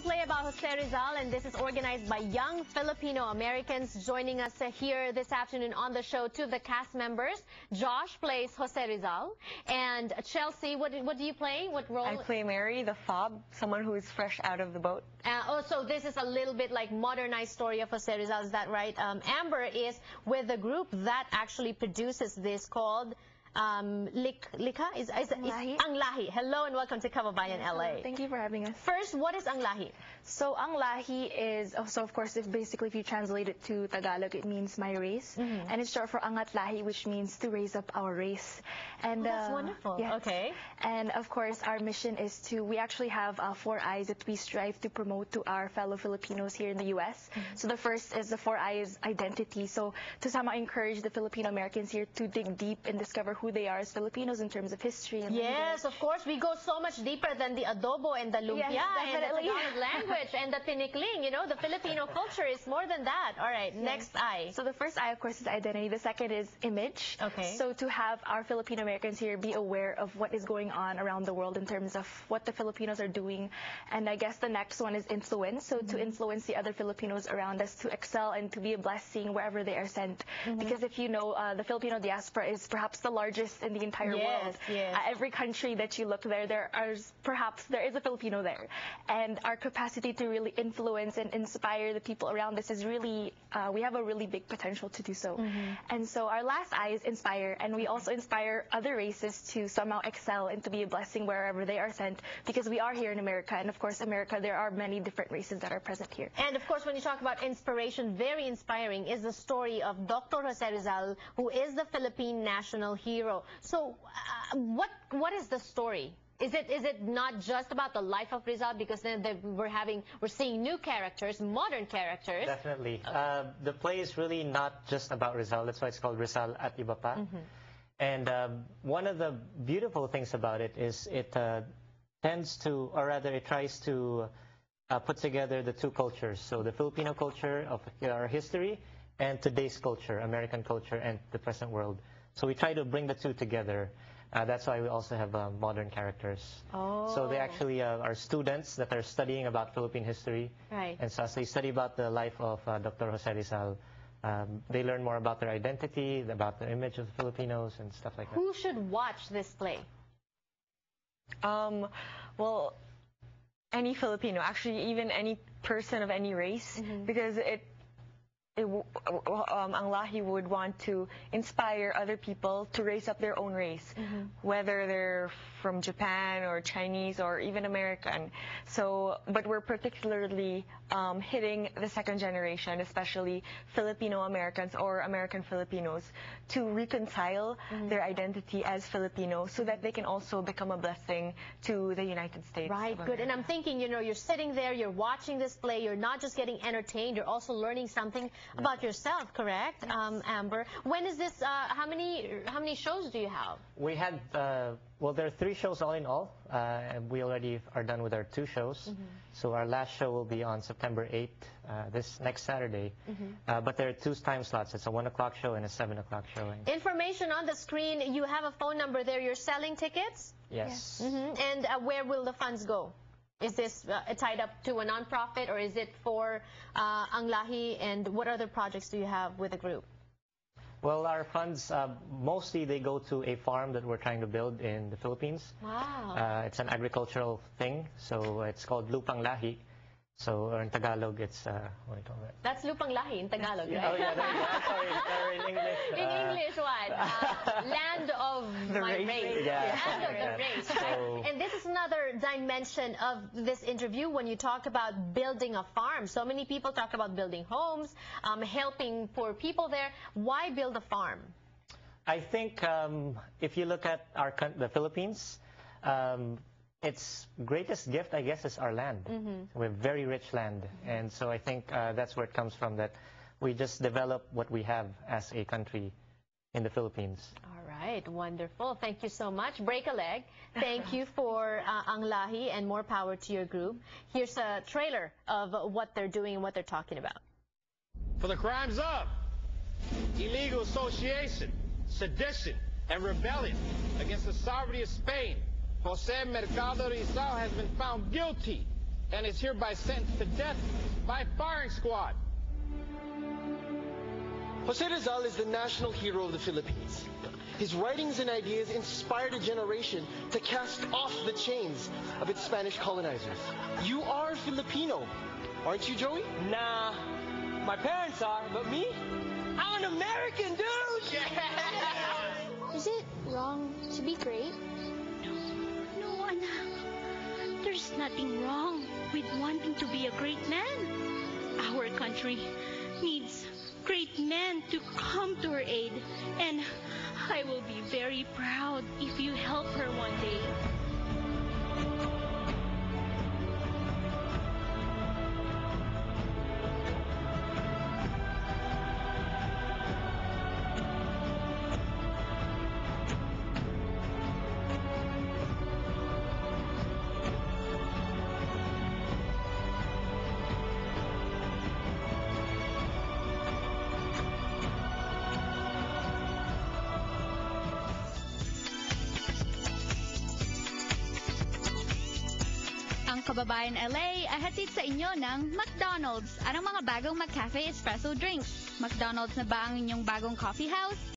play about Jose Rizal, and this is organized by young Filipino Americans. Joining us here this afternoon on the show, two of the cast members. Josh plays Jose Rizal, and Chelsea, what do you play? What role? I play Mary, the fob, someone who is fresh out of the boat. So this is a little bit like modernized story of Jose Rizal, is that right? Amber is with the group that actually produces this called Lika? Is Ang Lahi. Hello and welcome to Kababayan, LA. Thank you for having us. First, what is Ang Lahi? So Ang Lahi is, of course, if you translate it to Tagalog, it means my race. And it's short for Angat Lahi, which means to raise up our race. And that's wonderful. Yes. Okay. And of course, our mission is we actually have 4 eyes that we strive to promote to our fellow Filipinos here in the U.S. So the first is the 4 eyes identity. So to somehow encourage the Filipino Americans here to dig deep and discover who they are as Filipinos in terms of history. And yes, of course. We go so much deeper than the adobo and the lumpia and the Tagalog language and the tinikling. You know, the Filipino culture is more than that. All right, next eye. So the first eye, of course, is identity. The second is image. Okay. So to have our Filipino Americans here be aware of what is going on around the world in terms of what the Filipinos are doing. And I guess the next one is influence. So to influence the other Filipinos around us to excel and to be a blessing wherever they are sent. Because if you know, the Filipino diaspora is perhaps the largest in the entire world. Yes. Every country that you look there is a Filipino there. And our capacity to really influence and inspire the people around us is really, we have a really big potential to do so. And so our last eye is inspire, and we also inspire other races to somehow excel and to be a blessing wherever they are sent, because we are here in America, and of course America, there are many different races that are present here. And of course, when you talk about inspiration, very inspiring is the story of Dr. Jose Rizal, who is the Philippine national hero. So what is the story? Is it not just about the life of Rizal, because then we're seeing new characters, modern characters? Definitely. Okay. The play is really not just about Rizal. That's why it's called Rizal atbp. And one of the beautiful things about it is it tries to put together the two cultures. So the Filipino culture of our history and today's culture, American culture and the present world. So we try to bring the two together. That's why we also have modern characters. So they actually are students that are studying about Philippine history. Right. And so as they study about the life of Dr. Jose Rizal, they learn more about their identity, about the image of the Filipinos and stuff like that. Who should watch this play? Well, any Filipino, actually even any person of any race, because Ang Lahi would want to inspire other people to raise up their own race, whether they're from Japan or Chinese or even American. So, but we're particularly hitting the second generation, especially Filipino Americans or American Filipinos, to reconcile their identity as Filipino so that they can also become a blessing to the United States. Right, good. And I'm thinking, you know, you're sitting there, you're watching this play, you're not just getting entertained, you're also learning something about yourself, correct? Yes. Amber, when is this, how many shows do you have? We had, well, there are 3 shows all in all, and we already are done with our 2 shows. So our last show will be on September 8th, this next Saturday. But there are 2 time slots. It's a 1 o'clock show and a 7 o'clock showing. Information on the screen. You have a phone number there. You're selling tickets? Yes. And where will the funds go? Is this tied up to a nonprofit, or is it for Ang Lahi? And what other projects do you have with the group? Well, our funds, mostly they go to a farm that we're trying to build in the Philippines. Wow. It's an agricultural thing, so it's called Lupang Lahi. So in Tagalog, it's, what do you call that? That's Lupang Lahi in Tagalog, right? Oh, yeah, I'm sorry, in English. In English, what? Land of the my race. Yeah. Land of the race, right? And this is another dimension of this interview when you talk about building a farm. So many people talk about building homes, helping poor people there. Why build a farm? I think if you look at the Philippines, its greatest gift, I guess, is our land. We have very rich land. And so I think that's where it comes from, that we just develop what we have as a country in the Philippines. All right, wonderful. Thank you so much. Break a leg. Thank you for Ang Lahi, and more power to your group. Here's a trailer of what they're doing and what they're talking about. For the crimes of illegal association, sedition, and rebellion against the sovereignty of Spain, Jose Mercado Rizal has been found guilty and is hereby sentenced to death by firing squad. Jose Rizal is the national hero of the Philippines. His writings and ideas inspired a generation to cast off the chains of its Spanish colonizers. You are Filipino, aren't you, Joey? Nah, my parents are, but me? I'm an American, dude! Yeah! Is it wrong to be great? No, anak. There's nothing wrong with wanting to be a great man. Our country needs great men to come to her aid, and I will be very proud if you help her one day. Kababayan LA, ahatid sa inyo ng McDonald's. Anong mga bagong McCafe Espresso drinks? McDonald's na ba ang inyong bagong coffee house?